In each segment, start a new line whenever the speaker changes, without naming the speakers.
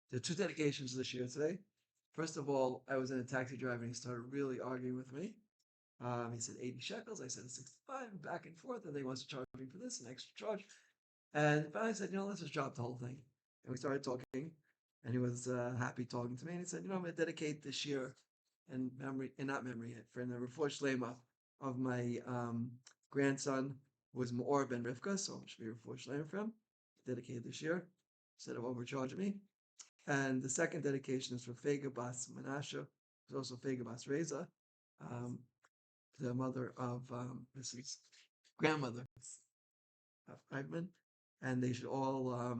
There are two dedications this year today. First of all, I was in a taxi driver and he started really arguing with me. He said 80 shekels. I said 65, back and forth. And then he wants to charge me for this, an extra charge. And finally I said, let's just drop the whole thing. And we started talking. And he was happy talking to me. And he said, I'm going to dedicate this year in memory, and not memory, for the refuah shlema of my grandson, who was Maor ben Rivka. So it should be refuah shlema for him. Dedicated this year instead of overcharging me. And the second dedication is for Fega Bas Menashe, who's also Fega Bas Reza, um, the mother of Mrs. grandmother of Eichmann. And they should all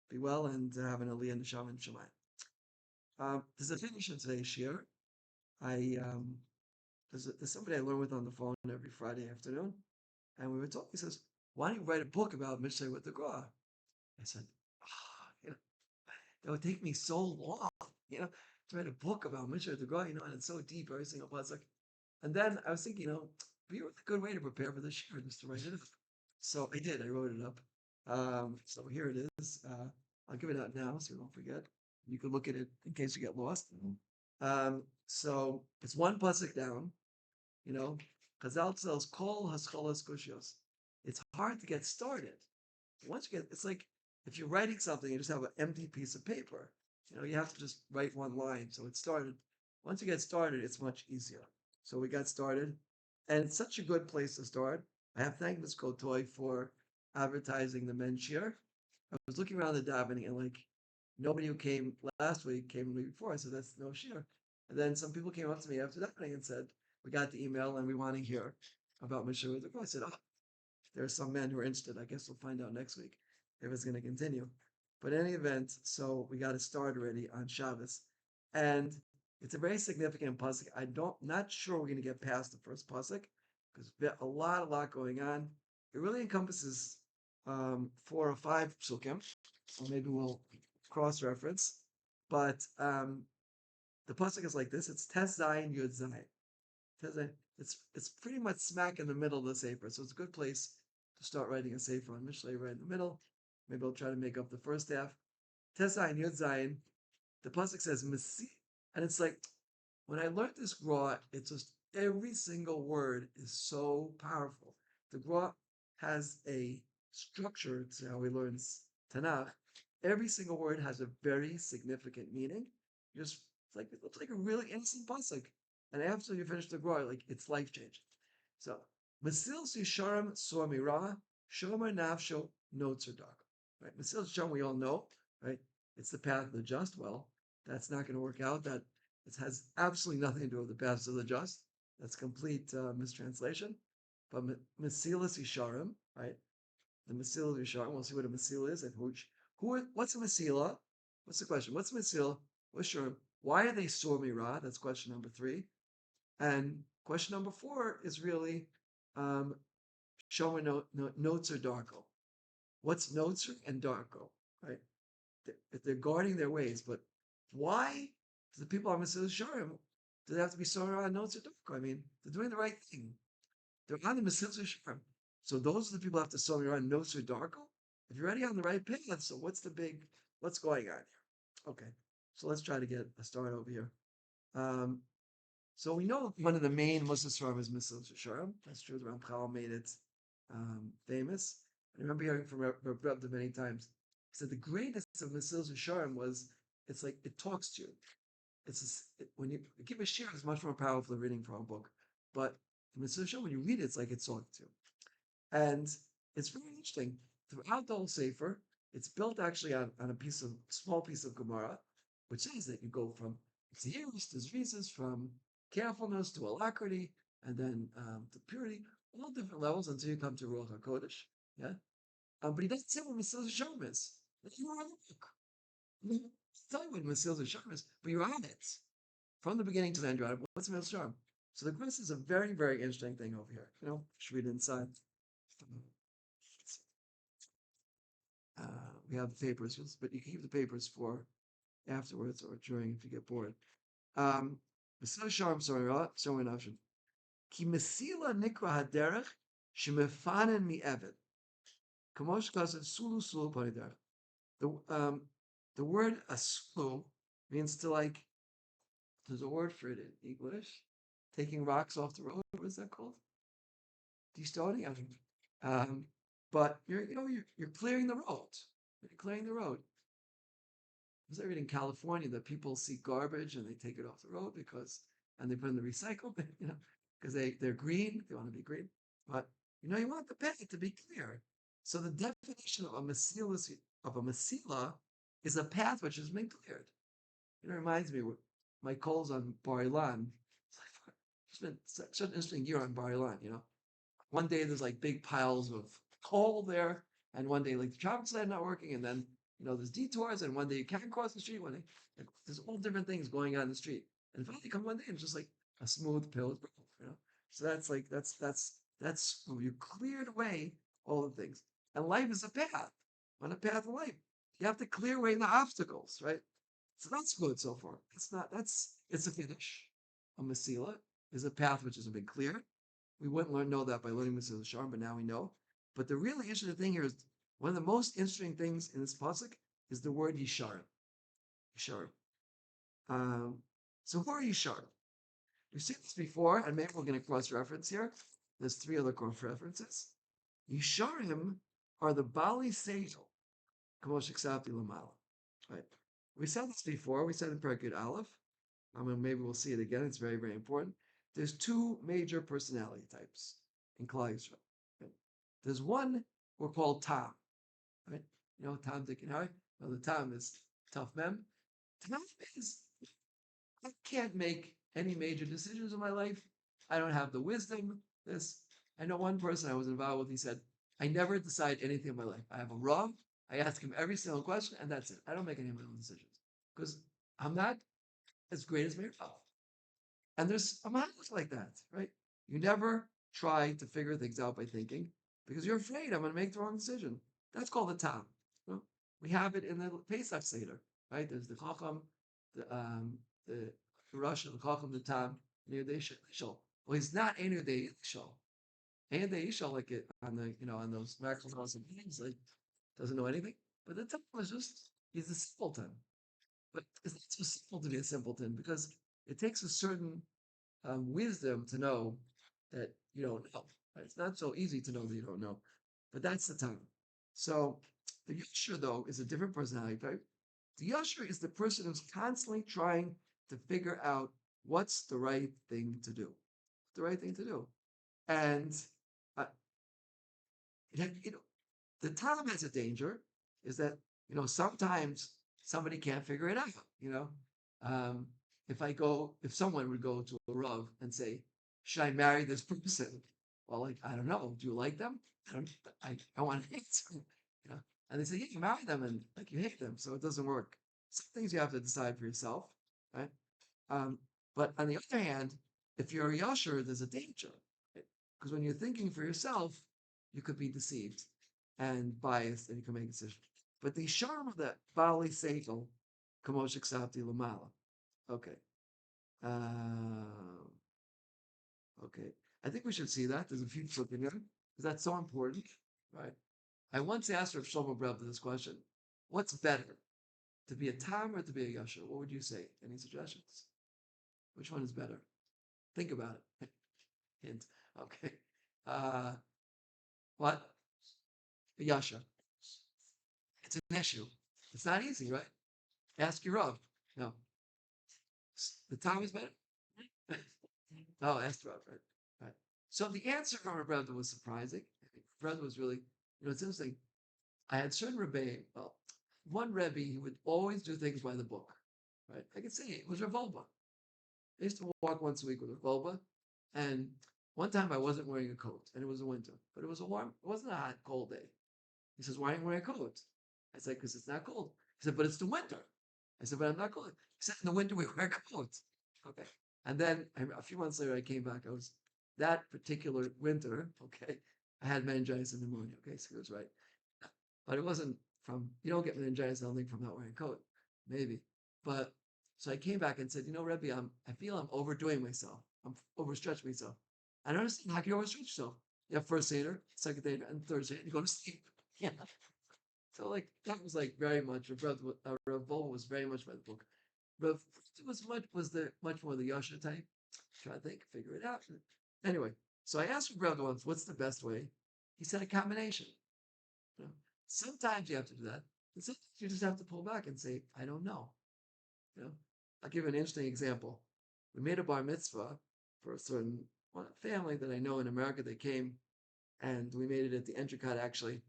be well and have an Aliyah Neshama and Shemayim. There's a finish in today's shir. There's somebody I learn with on the phone every Friday afternoon, and we were talking. He says, "Why don't you write a book about Mishle with the Gra?" I said, it would take me so long, to write a book about Mishnah Torah, and it's so deep, every single pasuk. And then I was thinking, be a good way to prepare for the shir, just to write it up. So I did. I wrote it up. So here it is. I'll give it out now so you don't forget. You can look at it in case you get lost. So it's one pasuk down. Chazal tells kol hascholas kushios. It's hard to get started. Once you get, it's like if you're writing something, you just have an empty piece of paper. You have to just write one line. So it started. Once you get started, it's much easier. So we got started, and it's such a good place to start. I have thanked Ms. Kotoy for advertising the men's share. I was looking around the davening, and like nobody who came last week came the week before. I said that's no share. And then some people came up to me after davening and said, "We got the email and we want to hear about Mishle with the Gra." I said, "Oh, there are some men who are interested. I guess we'll find out next week if it's going to continue." But in any event, so we got to start already on Shabbos, and it's a very significant pasuk. Not sure we're going to get past the first pasuk because a lot going on. It really encompasses 4 or 5 psukim, so maybe we'll cross-reference. But the pasuk is like this: it's Tes Zayin Yud Zayin. It's pretty much smack in the middle of the sefer, so it's a good place to start writing a sefer on Mishle right in the middle. Maybe I'll try to make up the first half. Tes Zayin Yud Zayin. The pasuk says Mesi, and it's like when I learned this Gra, it's just every single word is so powerful. The Gra has a structure to how we learn Tanakh. Every single word has a very significant meaning. It looks like a really innocent pasuk, and after you finish the Gra, like it's life changing. So Masil Sisharim Suamira Shomer Nafsho Notzer Dark. Right, Masil Sisharim we all know, right? It's the path of the just. Well, that's not going to work out. That it has absolutely nothing to do with the paths of the just. That's complete mistranslation. But Mesilas Yisharim, right? The Mesilas Yisharim. We'll see what a Mesil is and what's a Mesila? What's the question? What's a Mesil? What's Shurim? Why are they Sormira? That's question number 3. And question number 4 is really Shomer Notes or Darko. What's Notes and Darko? Right? They're guarding their ways, but why do the people on Mesilas Yisharim do they have to be Sormira and Notes or Darko? I mean, they're doing the right thing. They're on the Mesilas Yisharim. So those are the people who have to Sormira and Notes or Darko. If you're already on the right path, so what's going on here? Okay, so let's try to get a start over here. So we know one of the main Muslim Sfarim is Mesilas Yisharim. That's true. The Ramchal made it famous. I remember hearing from Rebbe many times. He said the greatness of Mesilas Yisharim was it's like it talks to you. When you give a share, it's much more powerful than reading from a book. But Mesilas Yisharim, when you read it, it's like it's talking to you. And it's very interesting. Throughout the whole Sefer, it's built actually on a small piece of Gemara, which says that you go from Zerus to Zrizis, from carefulness to alacrity, and then to purity, all different levels until you come to Ruach HaKodesh. Yeah? But he doesn't say what Mesilas Yisharim is. You don't have a book. I mean, I'll tell you what Mesilas Yisharim is, but you're on it. From the beginning to the end, you're on it. What's Mesilas Yisharim? So the question is a very, very interesting thing over here. Should read it inside. We have the papers, but you can keep the papers for afterwards or during if you get bored. Mesilas Yisharim, sorry, Nashim. Ki mesila nikra haderech shemefanen mi eved. Kamosh kasav sulu paniderech. The word aslu means to like, there's a word for it in English. Taking rocks off the road. What is that called? Destoning? I don't know. But you're clearing the road. You're clearing the road. Was I reading California that people see garbage and they take it off the road and they put it in the recycle bin, because they're green, they want to be green. But you want the path to be clear. So the definition of a masila is a path which has been cleared. It reminds me of my calls on Bar Ilan. It's been such an interesting year on Bar Ilan. One day there's like big piles of coal there, and one day like the traffic light not working, and then there's detours, and one day you can't cross the street. Like, there's all different things going on in the street, and finally come one day and it's just like a smooth paved road. So that's like that's you cleared away all the things, and life is a path. On a path of life, you have to clear away the obstacles, right? So that's good so far. It's a finish. A masila is a path which hasn't been cleared. We wouldn't know that by learning Mesilas Yesharim, but now we know. But the really interesting thing here is one of the most interesting things in this pasuk is the word Yisharim. Yisharim. Um, so who are Yisharim? We've seen this before, and maybe we're going to cross-reference here. There's three other cross-references. Yisharim are the Bali Seitel, Kamosh Ksavti Lamala. Right? We said this before. We said in Perkut Aleph. Maybe we'll see it again. It's very, very important. There's two major personality types in Klal Yisrael. Right? There's one we're called Tom. Right? Tom, Dick, and Harry. Well, the Tom is tough mem. Tom is, I can't make any major decisions in my life. I don't have the wisdom. I know one person I was involved with, he said, I never decide anything in my life. I have a Rav. I ask him every single question, and that's it. I don't make any of my own decisions because I'm not as great as my Rav. And there's a mindset like that, right? You never try to figure things out by thinking because you're afraid I'm going to make the wrong decision. That's called the tam. We have it in the Pesach Seder, right? There's the Chacham, the Rosh, the Chacham, the tam, near the Ishal. Well, he's not Enu de Ishal. Enu de Ishal, like it on on those miracles and things, like doesn't know anything. But the tam is he's a simpleton. But it's not so simple to be a simpleton because it takes a certain wisdom to know that you don't know. Right? It's not so easy to know that you don't know, but that's the time. So the Yasher, though, is a different personality type. The Yasher is the person who's constantly trying to figure out what's the right thing to do. The right thing to do. And uh, the time has a danger is that, sometimes somebody can't figure it out, Um, if someone would go to a Rav and say, should I marry this person? Well, like, I don't know. Do you like them? I want to hate them, you know? And they say, yeah, you marry them and like you hate them. So it doesn't work. Some things you have to decide for yourself, right? Um, but on the other hand, if you're a Yasher, there's a danger. Because when you're thinking for yourself, you could be deceived and biased and you can make a decision. But the charm of that Bali Seitel, Kamoshik Sapti Lamala. Okay. Uh, okay. I think we should see that. There's a few flipping in because that's so important, right? I once asked Rav Shlomo Brabda this question: what's better, to be a Tam or to be a Yasher? What would you say? Any suggestions? Which one is better? Think about it. Hint. Okay. Uh, what? A Yasher. It's an issue. It's not easy, right? Ask your Rav. No. The Tam is better? Oh, ask the Rav, right? Right. So the answer from our brother was surprising. Brother was really, it's interesting. I had certain Rebbe, well, one Rebbe, he would always do things by the book, right? I could say it was Revolba. I used to walk once a week with Revolba, and one time I wasn't wearing a coat, and it was a winter, but it was it wasn't a hot, cold day. He says, why aren't you wearing a coat? I said, because it's not cold. He said, but it's the winter. I said, but I'm not cold. He said, in the winter we wear coats. Okay. And then a few months later, I came back. That particular winter, okay, I had meningitis and pneumonia. Okay, so he was right. But it wasn't you don't get meningitis, I don't think, from not wearing a coat. Maybe. But so I came back and said, Rebbe, I feel I'm overdoing myself. I'm overstretching myself. I don't understand. How can you overstretch yourself? You have first Seder, second Seder, and third Seder, and you go to sleep. Yeah. So like that was like very much a brother Rav Volva was very much by the book. Rav Fruit was much more the Yasha type. Try to think, figure it out. Anyway, so I asked Rav once, what's the best way? He said a combination. You know, sometimes you have to do that, and sometimes you just have to pull back and say, I don't know. You know, I'll give you an interesting example. We made a bar mitzvah for a certain family that I know in America. They came and we made it at the Entrecot actually,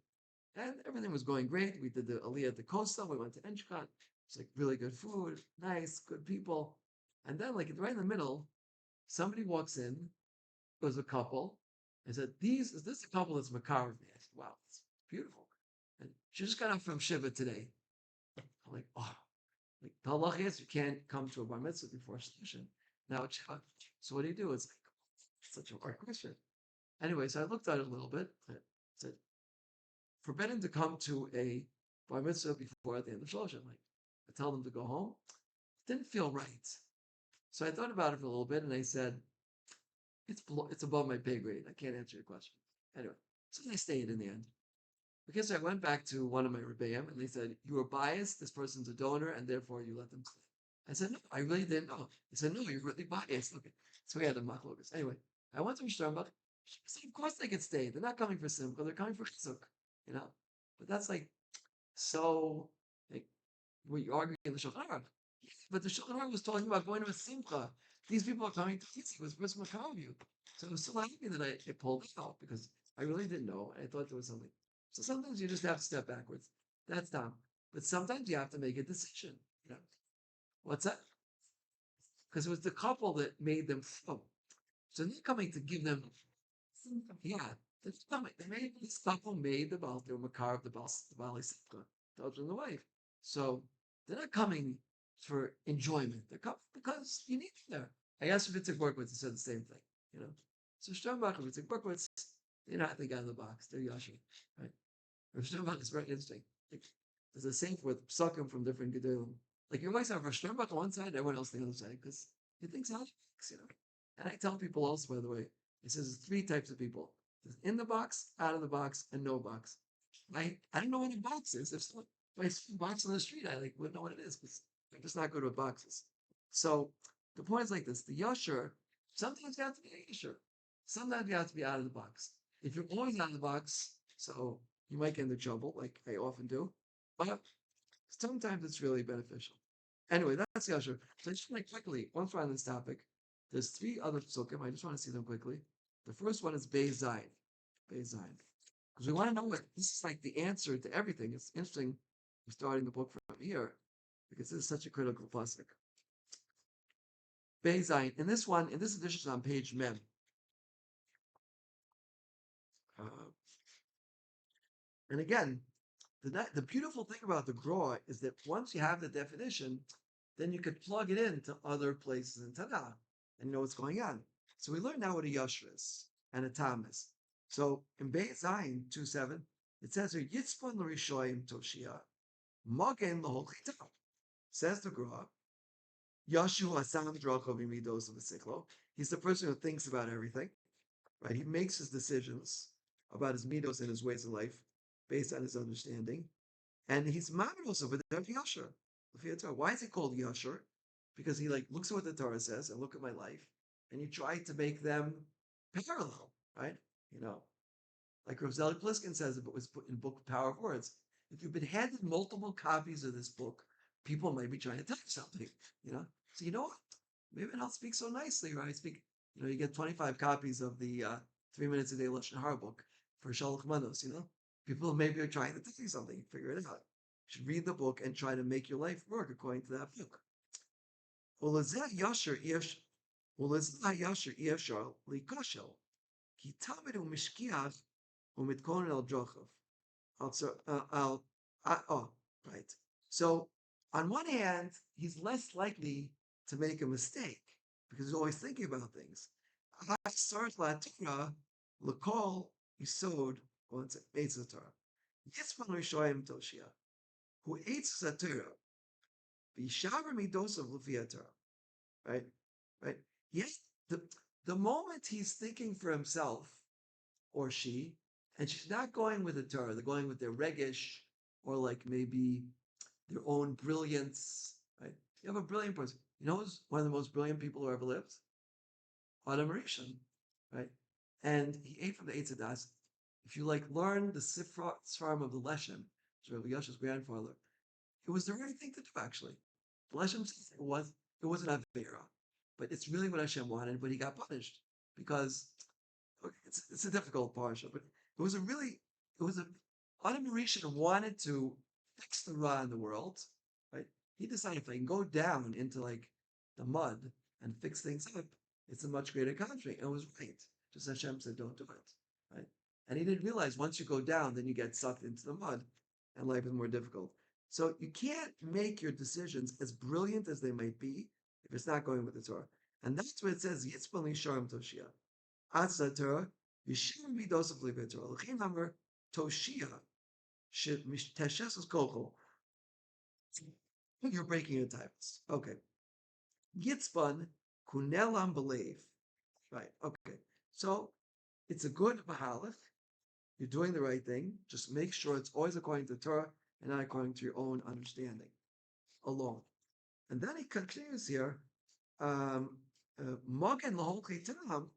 and everything was going great. We did the Aliyah at the Costa. We went to Entrecot. It's like really good food, nice, good people. And then, like right in the middle, somebody walks in. It was a couple. I said, is this a couple that's Makar with me?" I said, wow, it's beautiful. And she just got up from Shiva today. I'm like, oh, like the halach is you can't come to a bar mitzvah before Shlishin. Now it's Shiva. So what do you do? It's like such a hard question. Anyway, so I looked at it a little bit. I said, forbidden to come to a bar mitzvah before at the end of Shloshim. Like, I tell them to go home. It didn't feel right. So I thought about it for a little bit and I said, it's above my pay grade. I can't answer your question. Anyway, so I stayed in the end. Because I went back to one of my rebbeim and they said, you were biased, this person's a donor, and therefore you let them stay. I said, no, I really didn't know. He said, no, you're really biased. Okay. So we had a machlokas. Anyway, I went to Rishon. She said, of course they could stay. They're not coming for simcha, they're coming for chizuk, you know. But that's like so like we arguing in the Shulchan Aruch. Yeah, but the Shulchan Aruch was talking about going to a simcha. These people are coming to chizuk. It was first makar you. So I was so happy that I pulled out because I really didn't know. I thought there was something. So sometimes you just have to step backwards. That's dumb. But sometimes you have to make a decision. You know, what's that? Because it was the couple that made them flow. So they're coming to give them, yeah, they're coming. They made this couple made the Baal, they were Makar of the Baal Sifka, the husband and the wife. So they're not coming for enjoyment. They're coming because you need them there. I asked if it's a Borkwitz, he said the same thing, you know. So Sternbach, if it's a Borkwitz, they're not the guy in the box, they're Yashi, right? Rav Sternbach is very interesting. Like, there's a same with psukim from different gedolim. Like you always have Rav Sternbach on one side, everyone else on the other side, because he thinks how he thinks, you know. And I tell people also, by the way, he says there's three types of people: there's in the box, out of the box, and no box. I don't know what a box is. If I see a box on the street, I like wouldn't know what it is because I'm just not good with boxes. So the point is like this: the yasher, sometimes you have to be a yasher, sometimes you have to be out of the box. If you're always out of the box, so you might get into trouble, like I often do. But sometimes it's really beneficial. Anyway, that's Yasher. So I just want to quickly, once we're on this topic, there's three other psukim. I just want to see them quickly. The first one is Beis Zayin. Beis Zayin. Because we want to know what this is like the answer to everything. It's interesting we're starting the book from here because this is such a critical pasuk. Beis Zayin. In this one, in this edition is on page Mem. Uh, and again, the beautiful thing about the Gra is that once you have the definition, then you could plug it into other places in Tanakh and know what's going on. So we learn now what a Yashra is and a Tam is. So in Beit Zayin 2:7, it says here, Yitzpon l'rishoyim toshia, magen l'hol chita. Says the Gra, Yashu asam drachov imidos of the He's the person who thinks about everything, right? He makes his decisions about his midos and his ways of life based on his understanding. And he's ma'amid also with the Yasher. Why is he called Yasher? Because he like looks at what the Torah says and look at my life, and you try to make them parallel, right? You know, like Rav Zelig Pliskin says, it was put in book Power of Words. If you've been handed multiple copies of this book, people might be trying to tell you something, you know. So you know what? Maybe I don't speak so nicely, right? I speak, you know, you get 25 copies of the 3 Minutes a Day Lashon Hara book for Shalach Manos, you know. People maybe are trying to tell you something, figure it out. You should read the book and try to make your life work according to that book. ולזה הישר אי אפשר להיכשל, כי תמיד הוא משגיח ומתכונן על דרכיו. Right. So, on one hand, he's less likely to make a mistake because he's always thinking about things. Start la Torah, l'kol yisod, once it makes the Torah. Yitzman Rishoyim Toshia, who eats the Torah, v'yishaber midosav l'fi Torah. Right? Right? Yes, the moment he's thinking for himself, or she, and she's not going with the Torah, they're going with their regish, or like maybe their own brilliance, right? You have a brilliant person. You know who's one of the most brilliant people who ever lived? Adam Rishon, right? And he ate from the Eitz Hadas. If you like learn the Sifra of the Leshem, Rabbi Yosha's grandfather, it was the right thing to do actually. The Leshem says it was an Avera, but it's really what Hashem wanted, but he got punished because okay, it's a difficult parsha, but it was a Adam Rishon wanted to fix the Ra in the world, right? He decided if I can go down into like the mud and fix things up, it's a much greater country. And it was right. Just Hashem said, don't do it. Right? And he didn't realize once you go down, then you get sucked into the mud and life is more difficult. So you can't make your decisions as brilliant as they might be if it's not going with the Torah. And that's what it says, Yitzpal Sharm Toshia. Atzah Torah, Yishim Midos of Libet Torah. L'chim number Toshia, Teshes Kochel. You're breaking your types. Okay. Yitzpan Kunelam believe. Right. Okay. So it's a good mahalach. You're doing the right thing. Just make sure it's always according to Torah and not according to your own understanding alone. And then he continues here. Mogen lahol tam.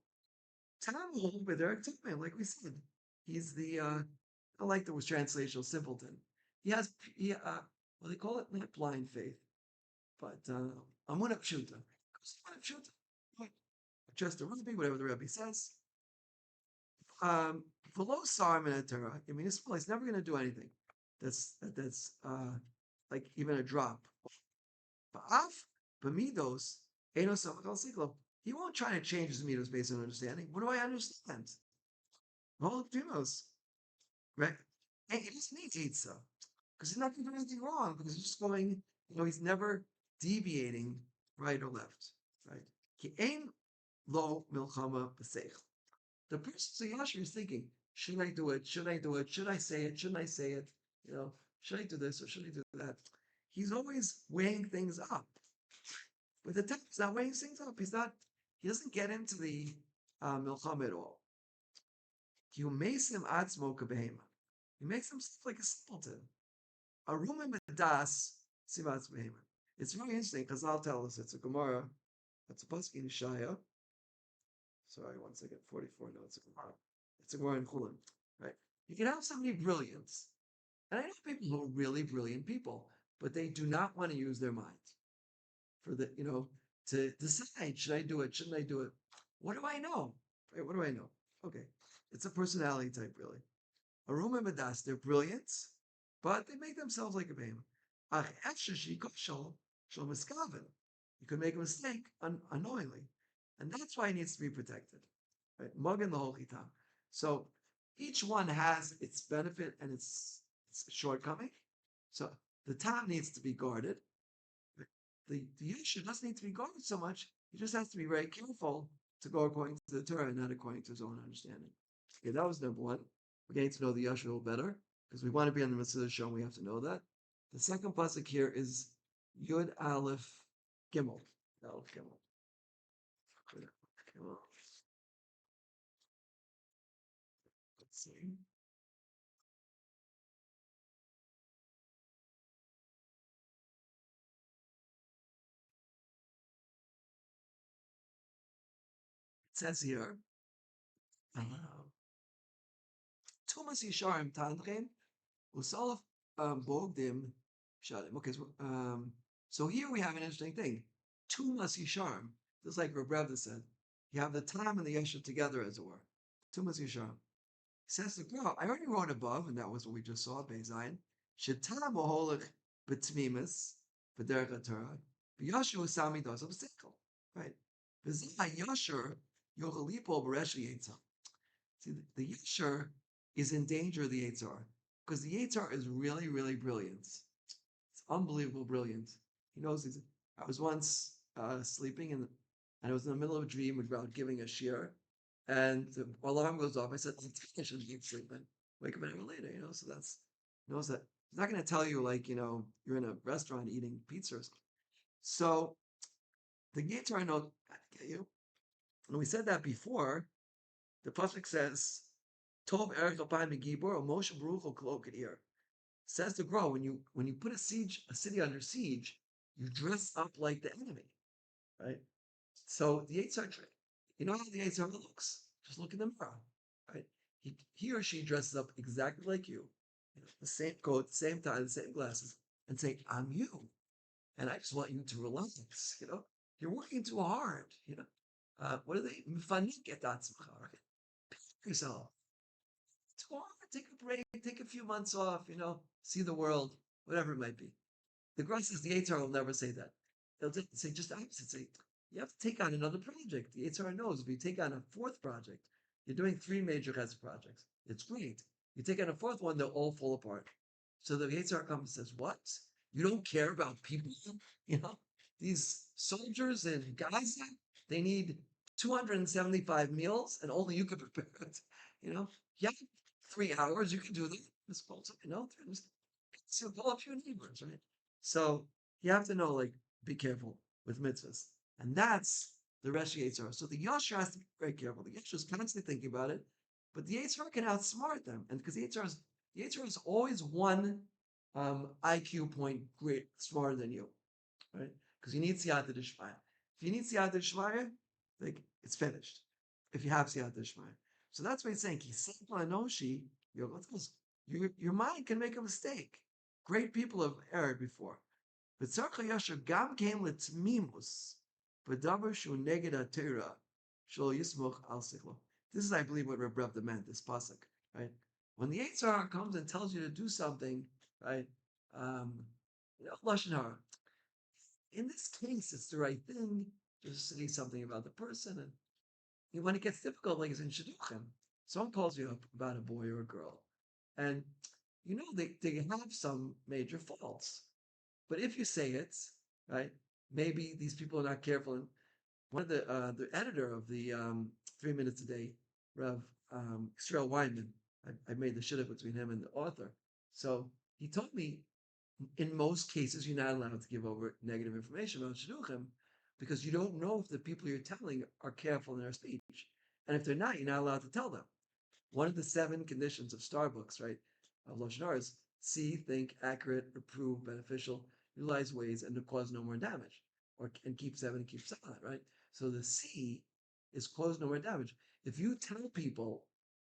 Tam lahol b'derek tamim. Like we said, he's the I like the was translational simpleton. Well they call it not blind faith, but amunah pshuta. Amunah pshuta. Right. Just a Rebbe, whatever the Rebbe says. Below Sarim and Torah, I mean, this place never going to do anything that's like even a drop. Ba'af, b'midos, enos siklo. He won't try to change his midos based on understanding. What do I understand? Well, Dimos, right? And he doesn't need Eitzah because he's not going to do anything wrong because he's just going, he's never deviating right or left, right? Ki ein lo milchama b'seich. The person Yashar is thinking, should I do it? Should I do it? Should I say it? Shouldn't I say it? Should I do this or should I do that? He's always weighing things up. But the text is not weighing things up. He doesn't get into the milchama at all. He makes himself like a simpleton. A room das simatz behema. It's very interesting because I'll tell us it's a Gemara. It's a pasuk in Shaya. Sorry, 1 second. 44. No, it's a Gemara. It's a Gemara in Chulin, right? You can have somebody brilliant, and I know people who are really brilliant people, but they do not want to use their mind for to decide, should I do it? Shouldn't I do it? What do I know? Right? What do I know? Okay. It's a personality type, really. Aruma Medas, they're brilliant, but they make themselves like a behemoth. You could make a mistake unknowingly. And that's why it needs to be protected. Right? Magen the whole chitam. So each one has its benefit and its shortcoming. So the tam needs to be guarded. The Yeshu doesn't need to be guarded so much. He just has to be very careful to go according to the Torah and not according to his own understanding. Okay, that was number one. We're getting to know the Yeshu a little better because we want to be on the Mitzvah show. We have to know that. The second pasuk here is Yud Aleph Gimel. Aleph Gimel. Let's see. It says here, Tumas Yisharim Tandrin, Usalaf Bogdim Shadim. Okay, so here we have an interesting thing. Tumas Yisharim, just like Rebbe said, you have the Tam and the Yesha together, as it were. Tumas Yisharim. Says the girl, I already wrote above, and that was what we just saw, Bezayin. Shetam oholich betmimis, b'derech Torah, b'yashu usami dos of sickle. Right? B'zah yasher yochalipo b'reshi yitzah. See, the yasher is in danger of the yitzhar, because the yitzhar is really, really brilliant. It's unbelievable brilliant. He knows he's. I was once sleeping, and I was in the middle of a dream about giving a shir, and the alarm goes off. I said, I should keep sleeping. Wake up an hour later, So that's knows that he's not going to tell you like you're in a restaurant eating pizza or something. So the Yitzhar knows how to get you. And we said that before. The pasuk says, "Tov erech alpayim megibor or Moshe Baruch Hu kolok ear." Says the Gra, when you put a city under siege, you dress up like the enemy, right? So the Yitzhar trick, you know how the Yitzhar looks? Just look in the mirror, right? He or she dresses up exactly like you know, the same coat, the same tie, the same glasses, and say, "I'm you, and I just want you to relax." You know, you're working too hard. You know, what are they? Mifanik et atzmacha, right? Pick yourself. Too hard. Take a break. Take a few months off. You know, see the world, whatever it might be. The grass is the HR will never say that. They'll say just the opposite. Say you have to take on another project. The HR knows if you take on a fourth project, you're doing three major chesed projects. It's great. You take on a fourth one, they'll all fall apart. So the HR comes and says, "What? You don't care about people? You know, these soldiers in Gaza, they need 275 meals, and only you could prepare it. You know, yeah, 3 hours you can do that. You know, so call up your neighbors, right? So you have to know, like, be careful with mitzvahs. And that's the Resh Yetzirah. So the Yashar has to be very careful. The Yashar is constantly thinking about it, but the Yetzirah can outsmart them. And because the Yetzirah is always one IQ point great smarter than you, right? Because you need siyata d'shmaya. If you need siyata d'shmaya, like it's finished. If you have siyata d'shmaya, so that's what he's saying. Kisepla anoshi, your mind can make a mistake. Great people have erred before. But Tzarcha Yasher Gam came Litzmimus, V'davar Shu Neged HaTorah, Shol Yismoch Al Sichlo. This is, I believe, what Reb Rebbe meant, this pasuk, right? When the Yitzhar comes and tells you to do something, right? Um, Lashon Hara, in this case, it's the right thing. Just say something about the person, and when it gets difficult, like it's in shidduchim, someone calls you up about a boy or a girl, and you know they have some major faults. But if you say it, right, maybe these people are not careful. And one of the editor of the 3 Minutes a Day, Rev Israel Weinman, I made the shidduch between him and the author. So he told me in most cases, you're not allowed to give over negative information about shidduchim because you don't know if the people you're telling are careful in their speech. And if they're not, you're not allowed to tell them. One of the seven conditions of star books, right, of Lashon Hara is see, think, accurate, approve, beneficial, utilize ways, and to cause no more damage. And keep seven and keep silent, right? So the C is cause no more damage. If you tell people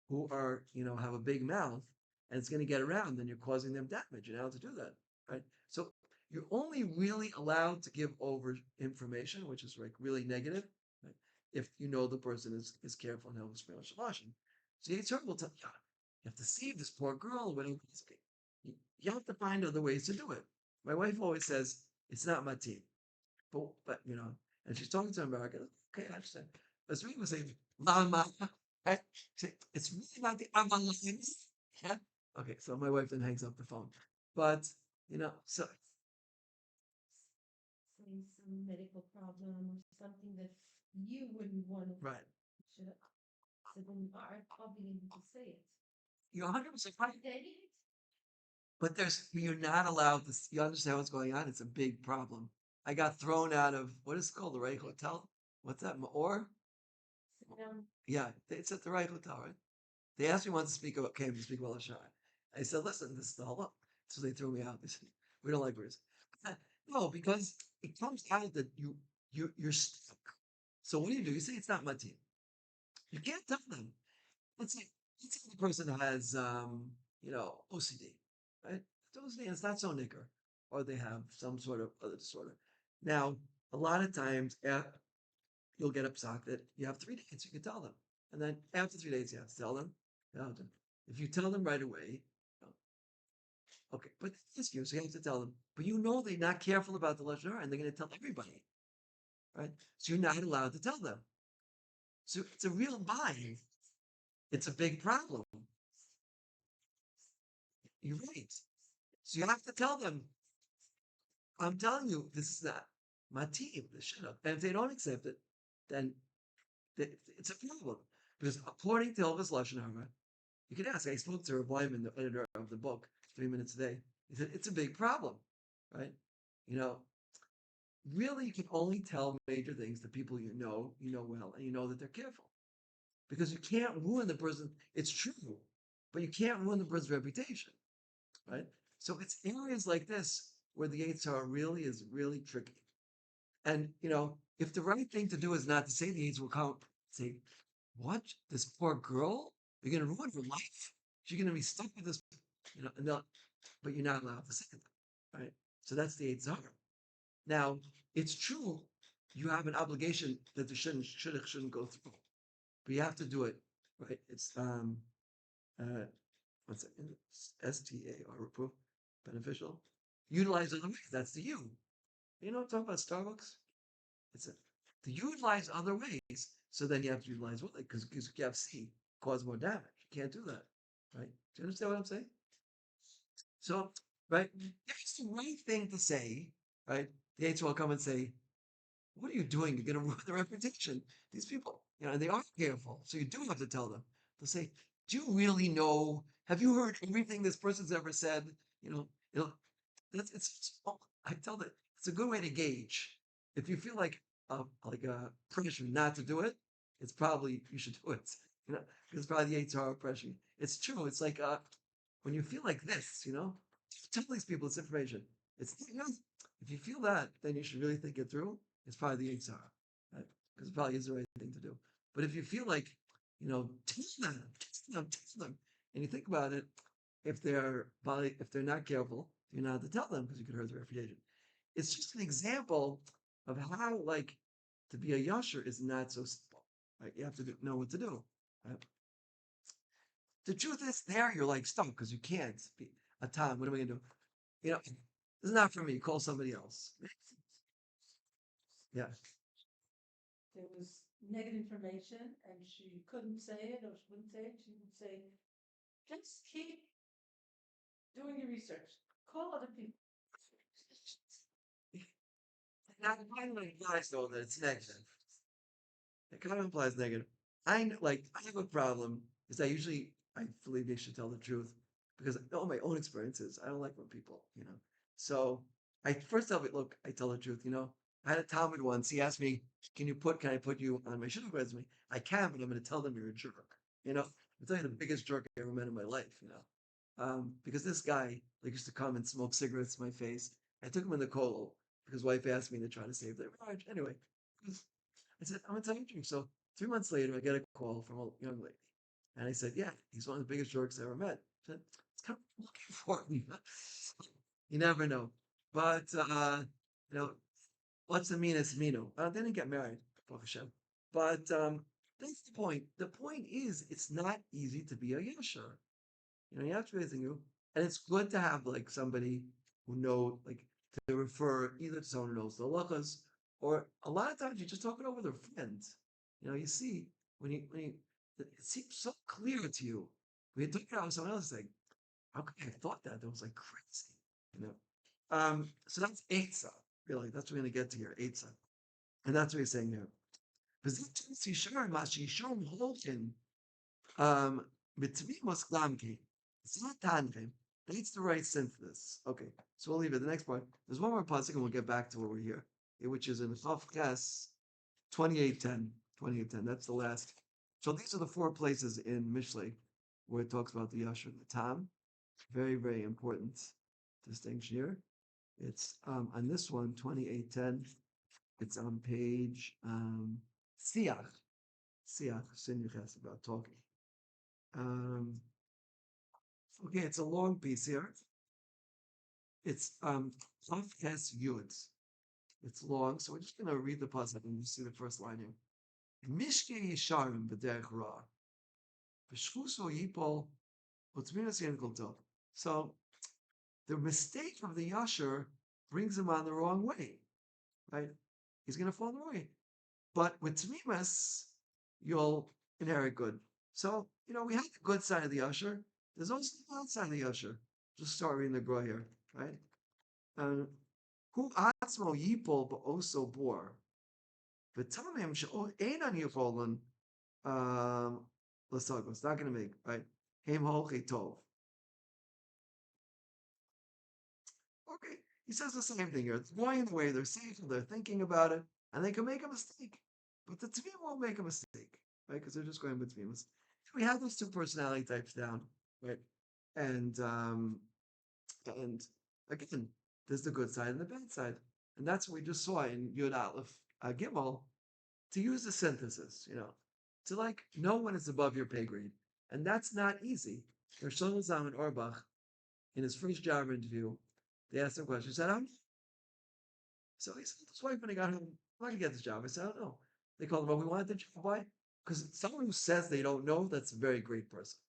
who are, have a big mouth and it's going to get around, then you're causing them damage. You're not allowed to do that, right? So you're only really allowed to give over information, which is like really negative, right? If you know the person is careful and helps Shalashim. So Yitzhak will tell you, you have to save this poor girl. You have to find other ways to do it. My wife always says, it's not my team. But and she's talking to him about it. Okay, I understand. But Sri was saying, Mama, right? It's really not the Amalani. Yeah. Okay, so my wife then hangs up the phone. But so
Saying some medical problem or something that you wouldn't want to
right.
should so then I'll be able to say it.
You're 100% right.
Dating
But you're not allowed to. You understand what's going on? It's a big problem. I got thrown out of what is it called, the right hotel? What's that? Maor?
sit down.
Yeah, it's at the right hotel, right? They asked me once to came to speak about Lashon. I said, listen, this is the whole up. So they threw me out. They said, we don't like birds. No, because it comes out that you're stuck. So what do? You say it's not my team. You can't tell them. Let's say, let's say the person has OCD, right? It's OCD and it's not so nicker. Or they have some sort of other disorder. Now, a lot of times you'll get upset that you have 3 days. You can tell them, and then after 3 days, you have to tell them. You have to, if you tell them right away, okay, but it's you, so you have to tell them. But they're not careful about the lashon hara, and they're going to tell everybody, right? So you're not allowed to tell them. So it's a real bind. It's a big problem. You're right. So you have to tell them. I'm telling you, this is not my team. This shut up. And if they don't accept it, then it's a problem because according to Elvis lashon hara, you can ask. I spoke to Reb Wyman, the editor of the book, 3 Minutes a Day. He said, it's a big problem, right? You know, really, you can only tell major things to people you know well, and you know that they're careful. Because you can't ruin the person. It's true, but you can't ruin the person's reputation, right? So it's areas like this where the Yitzhar really is really tricky. And if the right thing to do is not to say, the aides will come say, "What? This poor girl? You're going to ruin her life? She's going to be stuck with this." And but you're not allowed to say that, right? So that's the eight zara. Now, it's true you have an obligation that the shouldn't go through, but you have to do it, right? It's uh what's it? STAR approved, beneficial. Utilize other ways. That's the U. You know what I'm talking about? Starbucks. It's a to utilize other ways. So then you have to utilize what? Because you have C cause more damage. You can't do that, right? Do you understand what I'm saying? So, right, if it's the right thing to say, right, the H will come and say, "What are you doing? You're going to ruin the reputation." These people, and they are careful. So you do have to tell them. They'll say, "Do you really know? Have you heard everything this person's ever said?" You know, it'll, I tell that it's a good way to gauge. If you feel like a pressure not to do it, it's probably you should do it. Because it's probably the HR pressure. It's true. It's like when you feel like this, tell these people this information. If you feel that, then you should really think it through. It's probably the HR, right? Because it probably is the right thing to do. But if you feel like, tell them, and you think about it, if they're not careful, you're not to tell them because you could hurt their reputation. It's just an example of how to be a yasher is not so simple. Right? You have to know what to do. Right? The truth is, there you're like stuck because you can't be a Tom. What am I gonna do? It's not for me. Call somebody else. Yeah.
There was negative information and she couldn't say it or she wouldn't say it. She would say, just keep doing your research. Call other people.
Now, it kind of implies though that it's negative. It kind of implies negative. I have a problem is I believe they should tell the truth because I know my own experiences. I don't like when people. So I first tell me, look, I tell the truth. I had a Talmud once. He asked me, can I put you on my shidduch resume? I can, but I'm going to tell them you're a jerk. I'm telling you the biggest jerk I ever met in my life. Because this guy used to come and smoke cigarettes in my face. I took him in the kollel because wife asked me to try to save their marriage. Anyway, I said, I'm gonna tell you the truth. So 3 months later, I get a call from a young lady. And I said, yeah, he's one of the biggest jerks I ever met. I said, it's kind of looking for me. You never know. But you know, what's the meanest Mino? They didn't get married, Baruch Hashem. But that's the point. The point is it's not easy to be a yasher. You have to be thinking, and it's good to have somebody who to refer either to someone who knows the halachas, or a lot of times you just talk it over with a friend. You see when you it seems so clear to you. When you talk it out with someone else, like, how could I have thought that? That was crazy. You know. So that's Eitzah. Really, that's what we're gonna get to here, Eitzah. And that's what he's saying here. Um, B'tmimus klamki. It's not tanrim. That's the right synthesis. Okay, so we'll leave it. The next part. There's one more pasuk, and we'll get back to what we're here, which is in Chav Ches 28:10. 28:10. That's the last. So these are the four places in Mishle where it talks about the Yashar and the Tam. Very, very important distinction here. It's on this one, 28:10. It's on page Siach. Siach, Sinuches, about talking. Okay, it's a long piece here. It's Tav Ches Yud. It's long, so we're just going to read the pasuk and you see the first line here. Mishke Yesharim b'derech ra, b'shfuso yipol utzminas yenikol tov. So the mistake of the yasher brings him on the wrong way, right? He's going to fall the wrong way. But with tmimas, you'll inherit good. So we have the good side of the yasher. There's also the bad side of the yasher. Just start reading the gra here, right? Who atzmo yipol ba'oso bor. V'tamim she'o einan yipolen l'sagos. It's not going to make, right? Hem hoche tov. Okay, he says the same thing here. It's going the way they're safe, they're thinking about it, and they can make a mistake. But the Tvim won't make a mistake, right? Because they're just going with Tvimas. We have those two personality types down, right? And And again, there's the good side and the bad side. And that's what we just saw in Yud Aleph Gimel, to use the synthesis, to like know when it's above your pay grade. And that's not easy. There's Shlomo Zalman Auerbach in his first job interview. They asked him a question. He said, so he said, his wife, when he got home, I'm not going to get this job. I said, I don't know. They called him up. We wanted the job. Why? Because someone who says they don't know, that's a very great person.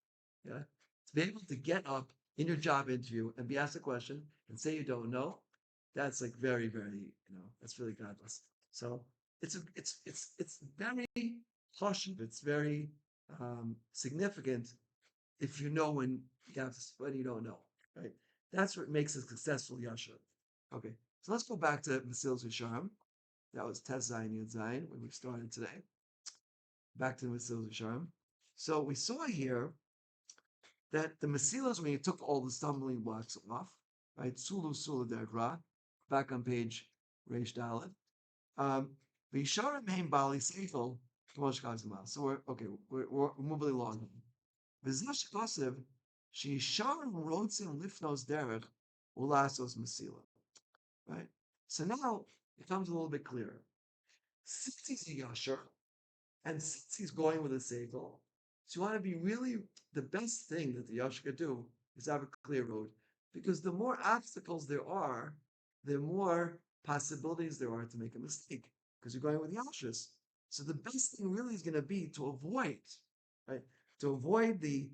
Yeah. To be able to get up in your job interview and be asked a question and say you don't know, that's like very, very, that's really godless. So it's very hush. It's very significant if you know when you don't know, right? That's what makes a successful yasher. Okay, so let's go back to Mesilas Yesharim. That was Tes Zayin Yud Zayin when we started today. Back to the Mesilas Yesharim. So we saw here that the Mesilas, when you took all the stumbling blocks off, right? Sulu Sulu Ra, back on page Reish Dalet. Yesharim Hein Bali Seichel K'mosh Kazimah. So we're moving along. V'zeh shekasev she'yisharim rotzim lifnos derech ulasos mesila. Right? So now it comes a little bit clearer. Since he's a yasher, and since he's going with a segal, so you want to be really the best thing that the yasher could do is have a clear road. Because the more obstacles there are, the more possibilities there are to make a mistake. Because you're going with yashers. So the best thing really is going to be to avoid, right? To avoid to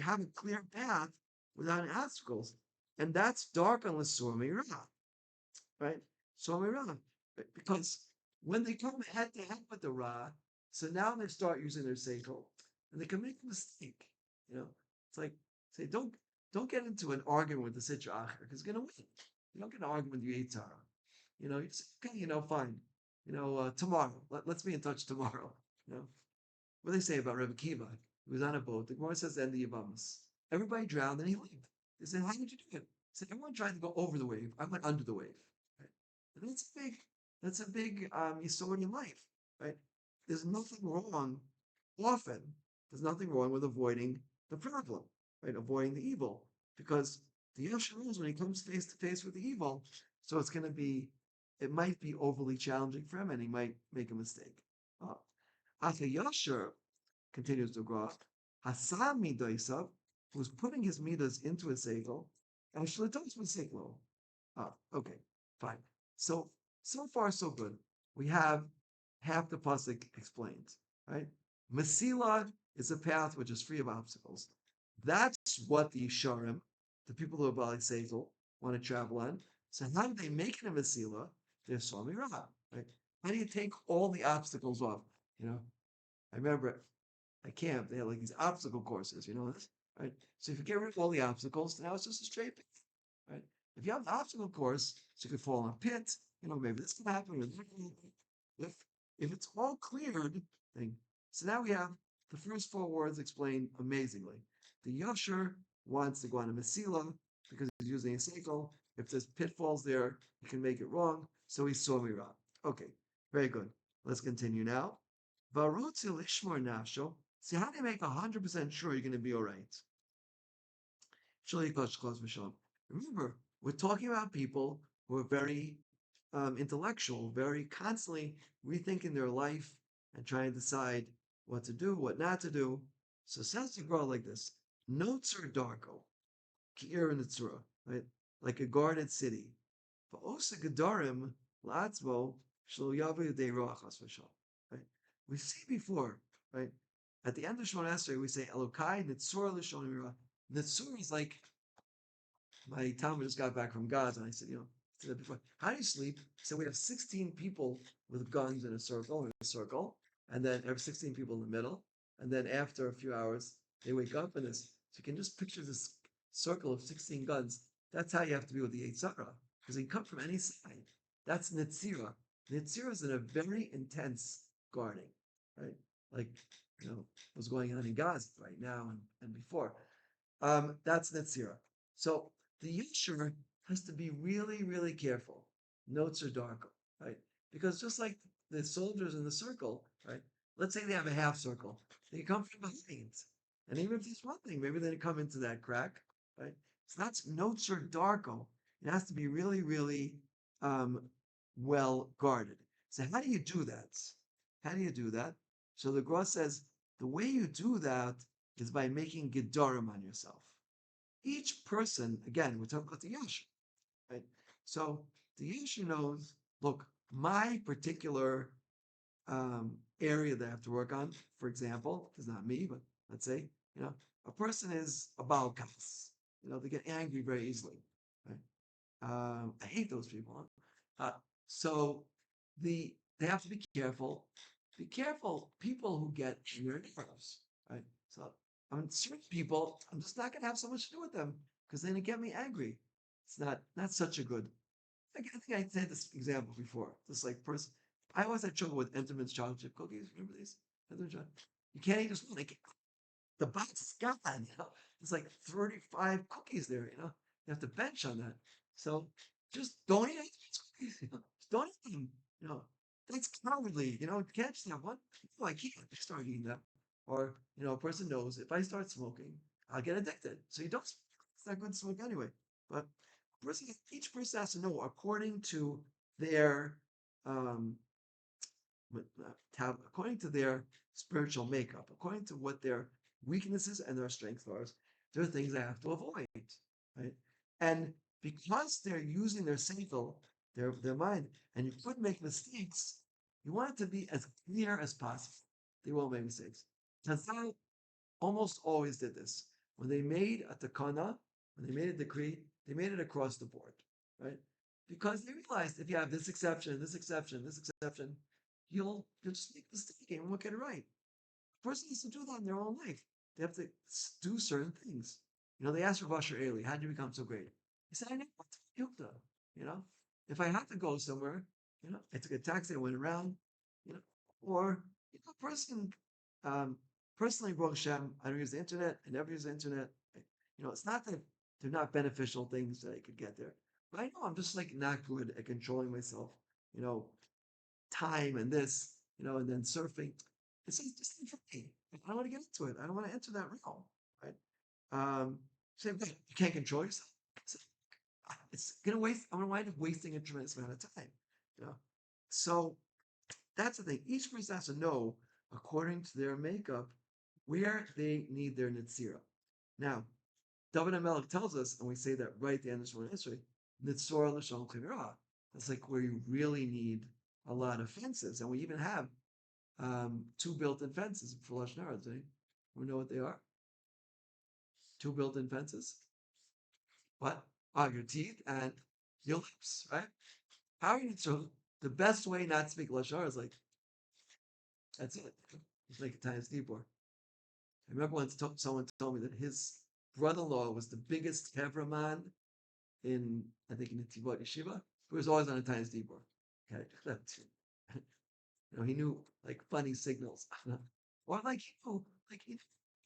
have a clear path without any obstacles. And that's dark on the Surmi Ra, right? Surmi Ra. Because when they come head to head with the Ra, so now they start using their seichel, and they can make a mistake. It's like say don't get into an argument with the Sitra Acher because you're gonna win. You don't get an argument with the Yitzhara. You say, okay, fine. Tomorrow. Let's be in touch tomorrow. What do they say about Rebbe Kiva? He was on a boat. The Gemara says the end of Yavamas. Everybody drowned and he lived. They said, how did you do it? He said, everyone tried to go over the wave. I went under the wave. Right? And that's a big yisod in life. Right? There's nothing wrong, often, there's nothing wrong with avoiding the problem, right? Avoiding the evil. Because the Yasher knows when he comes face to face with the evil, so it might be overly challenging for him and he might make a mistake. Asa Yasher continues to grow up. Hasam Midoisav, who's putting his midas into a segel, and Shlitos with seglo. Okay, fine. So far, so good. We have half the pasuk explained, right? Mesila is a path which is free of obstacles. That's what the Yisharim, the people who are Bali Segel, want to travel on. So how do they make it a Mesila? They're Swami Ra, right? How do you take all the obstacles off? I remember at camp, they had like these obstacle courses, this, right? So if you get rid of all the obstacles, now it's just a straight path, right? If you have an obstacle course, so you could fall in a pit, maybe this can happen, or that can happen. If it's all cleared, thing. So now we have the first four words explained amazingly. The Yasher wants to go on a Mesila because he's using a sekel. If there's pitfalls there, he can make it wrong. So he's Somira. Okay, very good. Let's continue now. Varutzil Ishmor Nafsho. See, how do you make 100% sure you're going to be all right? Remember, we're talking about people who are very intellectual, very constantly rethinking their life and trying to decide what to do, what not to do. So says the girl like this: notes are darko, ki'ir in the tzura, right? Like a guarded city. But also gedarim la'atzmo shlo yavu de roachas v'shal. Right? We see before, right? At the end of Shemona Esrei, we say Elokai Nitzur L'Shon Mira. Nitzur is like my Talmud just got back from Gaza, and I said, said before, how do you sleep? So we have 16 people with guns in a circle, and then every 16 people in the middle, and then after a few hours, they wake up in this. So you can just picture this circle of 16 guns. That's how you have to be with the Eitzara, because they come from any side. That's Nitzira. Nitzira is in a very intense guarding, right? Like, what's going on in Gaza right now and before. That's Nitzira. So the Yisher has to be really, really careful. Notes are darker, right? Because just like the soldiers in the circle, right? Let's say they have a half circle. They come from behind. And even if there's one thing, maybe they come into that crack, right? So that's notes or darko. It has to be really, really um, well guarded. So how do you do that? How do you do that? So the Gra says the way you do that is by making gedarim on yourself. Each person, again, we're talking about the Yashu, right? So the Yashu knows, look, my particular area that I have to work on, for example, is not me, but let's say, a person is a balkas. They get angry very easily. Right? I hate those people. Huh? So they have to be careful. Be careful, people who get in your nerves, right? So certain people, I'm just not gonna have so much to do with them because they're gonna get me angry. It's not such a good. I think I said this example before. This like person, I always had trouble with Entenmann's chocolate chip cookies. Remember these? You can't eat just one. The box is gone. There's like 35 cookies there. You have to bench on that. So just don't eat these cookies. Just don't eat them. You know, that's cowardly. You can't just have one. No, I can't start eating them. Or a person knows if I start smoking, I'll get addicted. So you don't. It's not good to smoke anyway. But each person has to know according to their um, according to their spiritual makeup, according to what their weaknesses and their strengths are, there are things they have to avoid, right? And because they're using their seichel, their mind, and you could make mistakes, you want it to be as clear as possible. They won't make mistakes. Chazal almost always did this. When they made a takana, when they made a decree, they made it across the board, right? Because they realized if you have this exception, this exception, this exception, you'll just make a mistake and won't get it right. A person needs to do that in their own life. They have to do certain things. They asked Rav Asher Eli, how did you become so great? He said, I never went to Yukta. You know, if I had to go somewhere, I took a taxi, I went around, you know, or a person um, personally, Baruch Hashem, I don't use the internet, I never use the internet. It's not that they're not beneficial things that I could get there. But I know I'm just like not good at controlling myself. You know, time and this, and then surfing. It's just not for me. I don't want to get into it. I don't want to enter that realm, right? Same thing. You can't control yourself. It's gonna waste. I'm gonna wind up wasting a tremendous amount of time. You know, so that's the thing. Each person has to know, according to their makeup, where they need their Nitzira. Now, David HaMelech tells us, and we say that right at the end of Shemona Esrei, Nitzora L'Shalom Chevira. That's like where you really need a lot of fences. And we even have two built-in fences for Lashon Hara. Do you know what they are? Two built-in fences. What? Your teeth and your lips, right? How are you? So the best way not to speak Lashon Hara is like, that's it. It's like a times deeper. I remember once someone told me that his brother-in-law was the biggest Hevraman in, I think, in the Tibot Yeshiva, who was always on a times deeper. Okay, he knew like funny signals, or like like you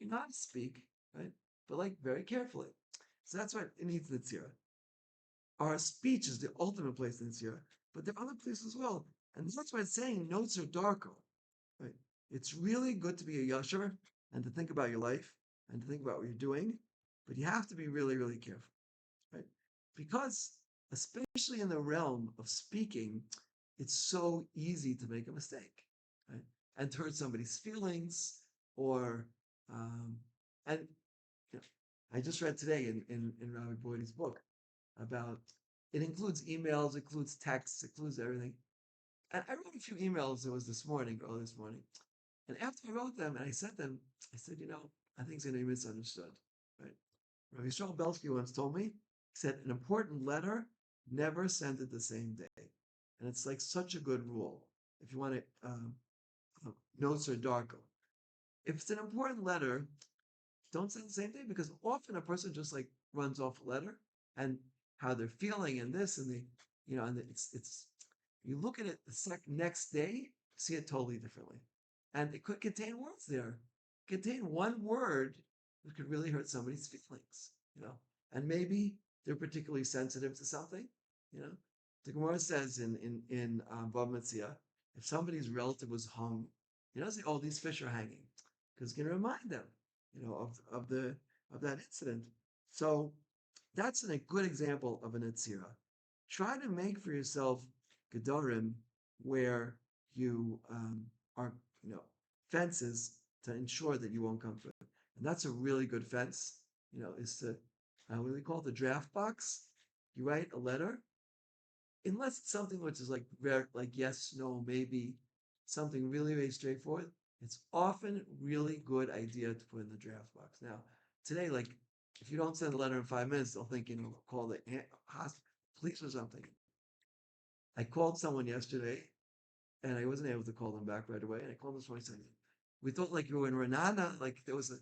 know how to speak, right? But like very carefully. So that's what it needs the tzira. Our speech is the ultimate place in tzira, but there are other places as well, and that's why it's saying notes are darker. Right? It's really good to be a yasher and to think about your life and to think about what you're doing, but you have to be really, really careful, right? Because especially in the realm of speaking, it's so easy to make a mistake, right? And to hurt somebody's feelings, or and you know, I just read today in Rabbi Boyd's book about it includes emails, includes texts, includes everything. And I wrote a few emails. It was early this morning, and after I wrote them and I sent them, I said, I think it's going to be misunderstood, right? Rabbi Yisrael Belsky once told me, he said, an important letter, never send it the same day. And it's like such a good rule. If you want to, notes or darko. If it's an important letter, don't send the same day because often a person just like runs off a letter and how they're feeling and this and and it's you look at it the next day, see it totally differently. And it could contain words there. Contain one word that could really hurt somebody's feelings. And maybe they're particularly sensitive to something. The Gemara says in Bava Metzia, if somebody's relative was hung, say, "Oh, these fish are hanging," because it's going to remind them, of that incident. So that's a good example of an Etzira. Try to make for yourself Gedorim where you are, you know, fences to ensure that you won't come through. And that's a really good fence, is to, what do we call it, the draft box? You write a letter, unless it's something which is like very, like yes, no, maybe, something really, really straightforward. It's often really good idea to put in the draft box. Now, today, like if you don't send a letter in 5 minutes, they'll think call the hospital, police or something. I called someone yesterday, and I wasn't able to call them back right away. And I called this one. I said, "We thought like you were in Renana, like there was a,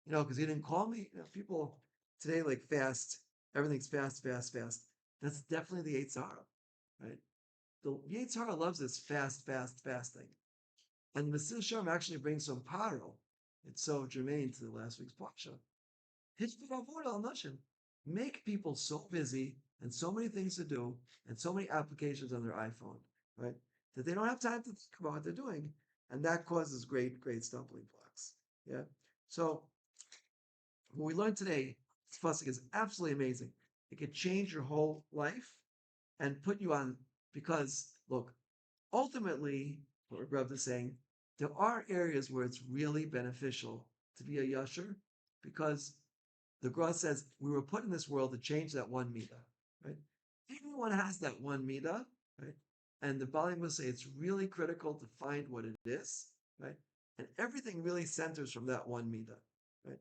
because you didn't call me." People today like fast. Everything's fast, fast, fast. That's definitely the Eight Sahara, right? The Yetzer Hara loves this fast, fast, fast thing. And the Mesilas Shem actually brings some paro. It's so germane to the last week's parsha. Hitchvud al nashim. Make people so busy and so many things to do and so many applications on their iPhone, right? That they don't have time to think about what they're doing. And that causes great, great stumbling blocks. Yeah. So what we learned today, this pasuk is absolutely amazing. It could change your whole life and put you on, because look, ultimately, what Rav is saying, there are areas where it's really beneficial to be a yasher, because the Gra says we were put in this world to change that one midah, right? Everyone has that one midah, right? And the Bali will say it's really critical to find what it is, right? And everything really centers from that one midah, right?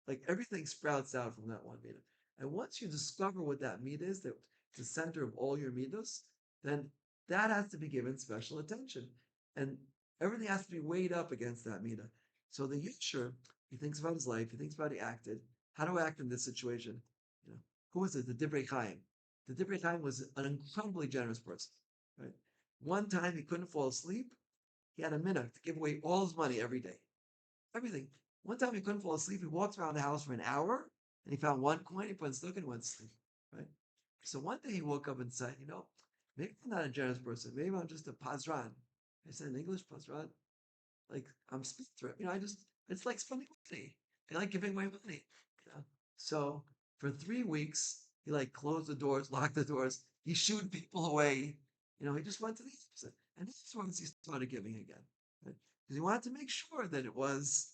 Like everything sprouts out from that one midah. And once you discover what that midah is, that the center of all your midas, then that has to be given special attention. And everything has to be weighed up against that midah. So the Yisher, he thinks about his life, he thinks about how he acted, how to act in this situation. You know, who was it? The Divrei Chaim. The Divrei Chaim was an incredibly generous person. Right? One time he couldn't fall asleep. He had a minute to give away all his money every day. Everything. One time he couldn't fall asleep. He walked around the house for an hour and he found one coin. He put it stuck and went to sleep. Right. So one day he woke up and said, maybe I'm not a generous person. Maybe I'm just a pazran. I said in English, pazran. Like I'm spendthrift. It's like spending money. I like giving away money. You know? So for 3 weeks, he like closed the doors, locked the doors. He shooed people away. He just went to the opposite. And that's once he started giving again. Right? Because he wanted to make sure that it was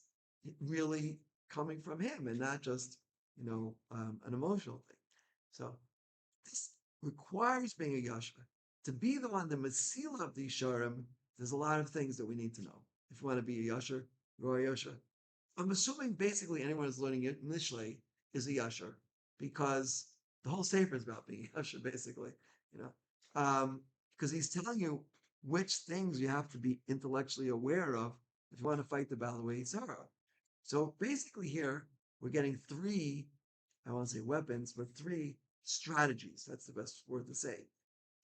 really coming from him and not just, an emotional thing. So this requires being a yashka. To be the one, the mesila of the sharim, there's a lot of things that we need to know. If you want to be a yasher, you're a yasher. I'm assuming basically anyone who's learning it, Mishle is a yasher, because the whole sefer is about being a yasher, basically. You know, because he's telling you which things you have to be intellectually aware of if you want to fight the battle of Yitzhara. So basically, here we're getting three, I want to say weapons, but three strategies. That's the best word to say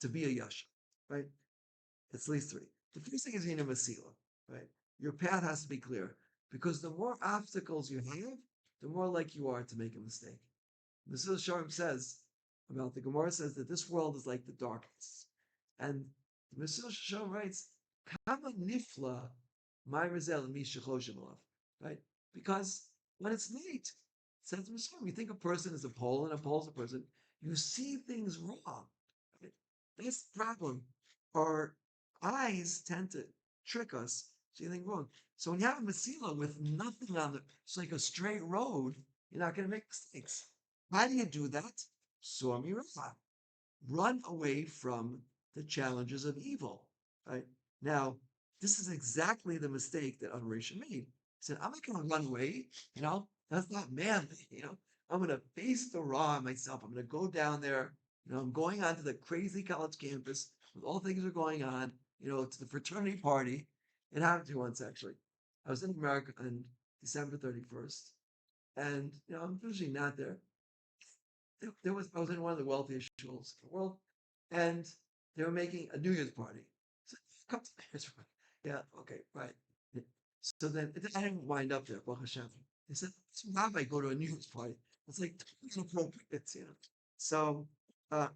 to be a yasha, right? It's at least three. The first thing is being a masila, right? Your path has to be clear, because the more obstacles you have, the more likely you are to make a mistake. Mishle Sharm says about the Gemara says that this world is like the darkness, and Mishle Sharm writes, "Kama nifla myrazel mishachoshim," right? Because when it's night, says Mishle, you think a person is a pole and a pole is a person, you see things wrong. Right? That's the problem. Our eyes tend to trick us, see things wrong. So when you have a Masila with nothing on it's like a straight road, you're not going to make mistakes. How do you do that? Swami Raha. Run away from the challenges of evil. Right? Now, this is exactly the mistake that Adoration made. He said, I'm not going to run away. That's not manly. I'm going to face the raw myself. I'm going to go down there. I'm going onto the crazy college campus with all things are going on, to the fraternity party. It happened to me once, actually. I was in America on December 31st. And, I'm usually not there. I was in one of the wealthiest schools in the world, and they were making a New Year's party. So come to the New Year's party. Yeah, okay, right. So then I didn't wind up there, Baruch Hashem. They said, "Let's rabbi go to a New Year's party." It's like totally inappropriate. So uh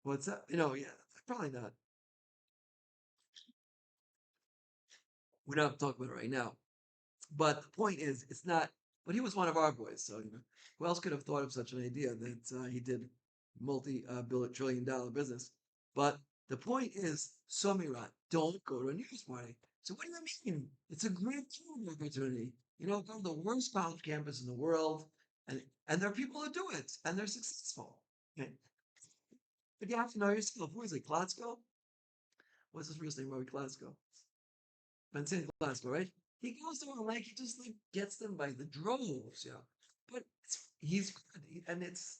what's that? Yeah, probably not. We don't have to talk about it right now. But the point is, it's not But he was one of our boys, so who else could have thought of such an idea that he did multi-billion trillion dollar business? But the point is, Somirat, don't go to a news party. So what do you mean? It's a great career opportunity. Go to the worst college campus in the world, and there are people who do it, and they're successful. Okay? But you have to know yourself. Who is it? Klatsko? What's his first name? Robbie Klatsko. Vincent Glasgow, right? He goes to like he just like gets them by the droves, yeah. But he's good, and that's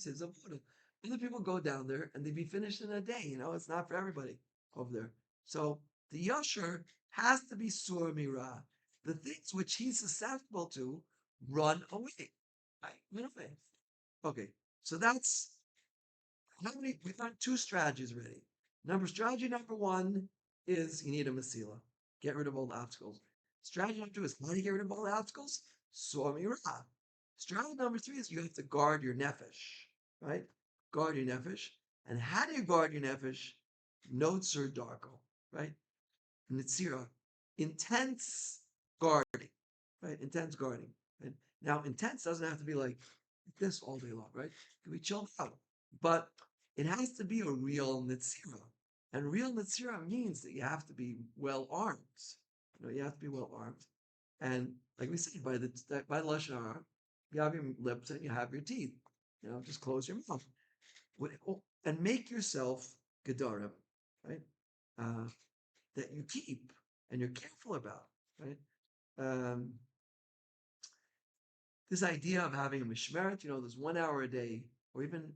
his avoda. Other people go down there and they be finished in a day. It's not for everybody over there. So the yosher has to be sur mira. The things which he's susceptible to run away. Right? Run away. Okay, so that's how many? We've got two strategies already. Strategy number one is you need a Masila. Get rid of all the obstacles. Strategy number two is how do you get rid of all the obstacles? Swamira. Strategy number three is you have to guard your nefesh, right? Guard your nefesh. And how do you guard your nefesh? Notes or darko, right? Nitzira. Intense guarding, right? Intense guarding. Right? Now, intense doesn't have to be like this all day long, right? It can be chilled out. But it has to be a real Nitzira. And real Nitzira means that you have to be well armed. You have to be well armed. And like we said, by the Lashon Hara, you have your lips and you have your teeth. Just close your mouth. And make yourself Gedarim, right? Uh, that you keep and you're careful about, right? Um, this idea of having a mishmeret, there's 1 hour a day or even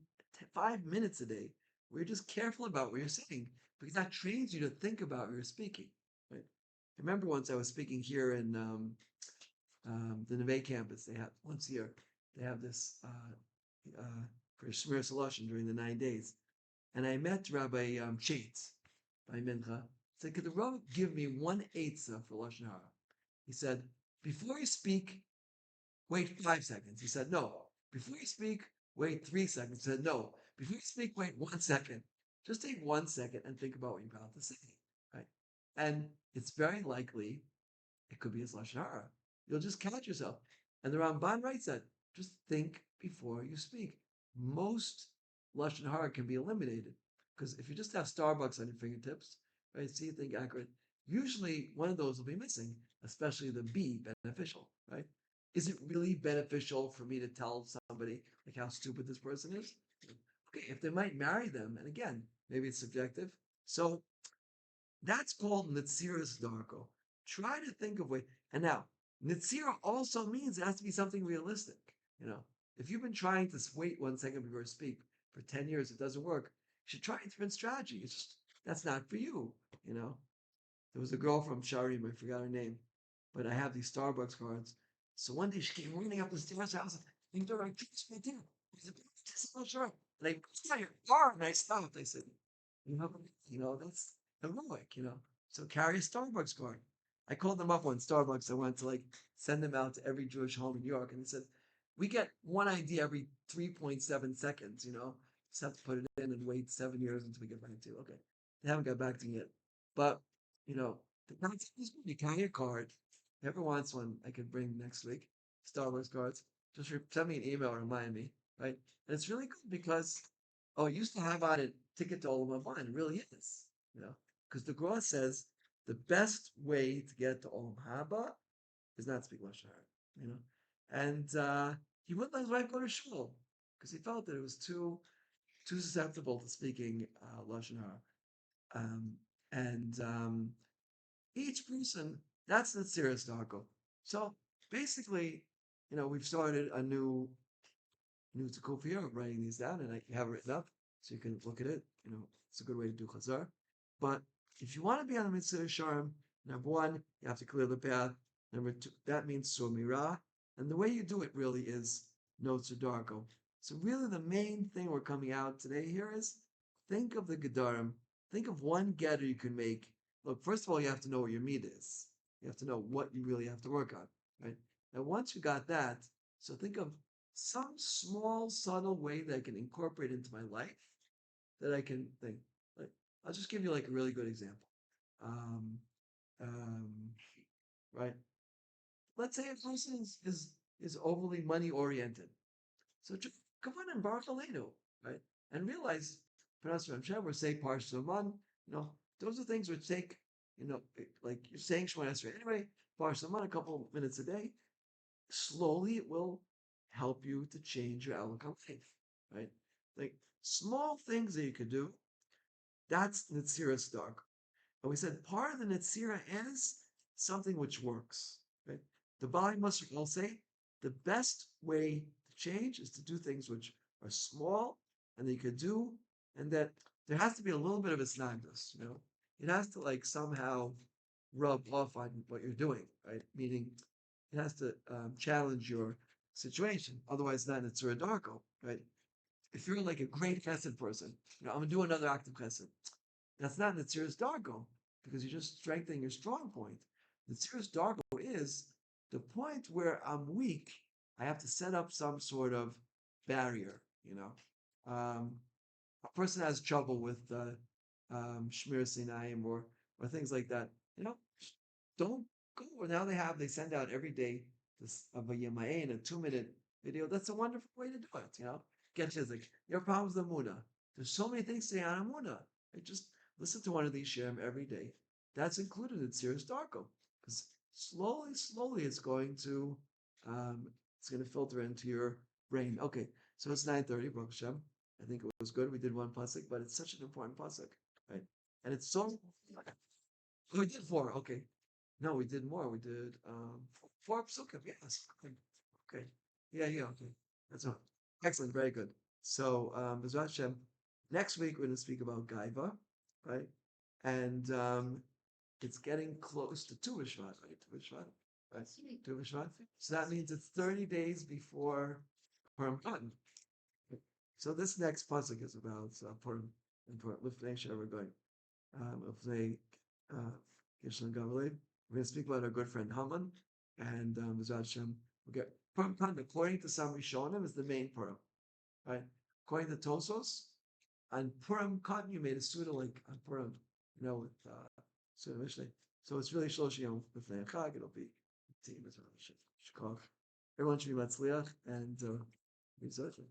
5 minutes a day where you're just careful about what you're saying because that trains you to think about what you're speaking, right? I remember once I was speaking here in the Neve campus. They have once a year, they have this for Shmir Saloshin during the 9 days. And I met Rabbi Chaitz by Mincha. I said, could the Rav give me one eitzah for Lashon Hara? He said, before you speak, wait 5 seconds. He said, no. Before you speak, wait 3 seconds. He said, no. Before you speak, wait 1 second. Just take 1 second and think about what you're about to say. Right? And it's very likely it could be his Lashon Hara. You'll just catch yourself. And the Ramban writes that just think before you speak. Most Lashon Hara can be eliminated because if you just have Starbucks on your fingertips, right, see, think accurate, usually one of those will be missing, especially the B, beneficial, right? Is it really beneficial for me to tell somebody like how stupid this person is? Okay, if they might marry them, and again, maybe it's subjective. So that's called Nitzira's Darko. Try to think of way. And now, Nitzira also means it has to be something realistic. You know, if you've been trying to wait 1 second before you speak for 10 years, it doesn't work. You should try a different strategy. It's just, that's not for you. You know, there was a girl from Sharim, I forgot her name, but I have these Starbucks cards. So one day she came running up the stairs. I was like, "Door, I just right there." I said, "This is not sure." And I saw your car, and I stopped. I said, "You know, that's heroic. So carry a Starbucks card." I called them up on Starbucks. I wanted to like send them out to every Jewish home in New York, and they said, "We get one idea every 3.7 seconds. Just have to put it in and wait 7 years until we get back to you." Okay, they haven't got back to me yet, but you know, the concept is good. You carry a card. Whoever wants one, I could bring next week. Starbucks cards. Just send me an email, remind me, right? And it's really good because, oh, it used to have on it ticket to Olam Haba. It really is, because the Gra says the best way to get to Olam Haba is not to speak Lashon Hara, and he wouldn't let his wife go to shul because he felt that it was too susceptible to speaking Lashon Hara. Um, and each person, that's the serious Darko. So basically, we've started a new Tukufia of writing these down, and I have it written up so you can look at it. It's a good way to do Chazar. But if you want to be on the Mitzvah Sharm, number one, you have to clear the path. Number two, that means Surmira. And the way you do it really is Notes or Darko. So really the main thing we're coming out today here is think of the Gedarim. Think of one getter you can make. Look, first of all, you have to know what your meat is. You have to know what you really have to work on, right? Now, once you got that, so think of some small, subtle way that I can incorporate into my life that I can think. Like, I'll just give you like a really good example. Um, um, right? Let's say a person is is overly money oriented. So come on and Baruch Aleinu, right? And realize, Paras Hashem, or say Parsha Saman, those are things which take, like you're saying Shemona Esrei anyway, Parsha Saman a couple of minutes a day, slowly it will help you to change your outlook on life, right? Like small things that you could do, that's Nitzira dark. And we said part of the Nitzira is something which works, right? The Bali Musar will say the best way to change is to do things which are small and that you could do, and that there has to be a little bit of a snagdus. It has to like somehow rub off on what you're doing, right? Meaning it has to challenge your situation. Otherwise, then it's a darko, right? If you're like a great chesed person, I'm gonna do another act of chesed. That's not Nitzir's Dargo, because you're just strengthening your strong point. Nitzir's Dargo is the point where I'm weak, I have to set up some sort of barrier. Um, a person has trouble with Shmir Sinayim or things like that. Don't go. Now they send out every day this of a Yemain, a 2-minute video. That's a wonderful way to do it. Get Chizik. Your problems with Muna. There's so many things to say on Muna. Just listen to one of these Shem every day. That's included in Sirius Darko. Because slowly it's going to filter into your brain. Okay, so it's 9:30, Baruch Hashem. I think it was good. We did one pasuk, but it's such an important pasuk, right? And it's so. Oh, we did four. Okay, no, we did more. We did four psukim. Yes. Okay. Yeah. Yeah. Okay. That's all. Excellent. Very good. So, Bezrat Hashem, next week we're going to speak about Gaiva, right? And it's getting close to Tu B'Shvat, right? Tu B'Shvat, right? Tu B'Shvat. So that means it's 30 days before Purim Katan. So this next pasuk is about Purim and Purim. Lifnei She'er going. Lifnei Gishlan Gavalei. We're going to speak about our good friend Haman, and Bezrat Hashem, we'll get Purim Katan. According to some Rishonim, is the main Purim, right? According to Tosos, on Purim Katan, you made a Suda link on Purim, with Suda Mishle. So it's really Shlosh Yom B'fnei Chag. It'll be team. Everyone should be Matzliach and Bezrat Hashem.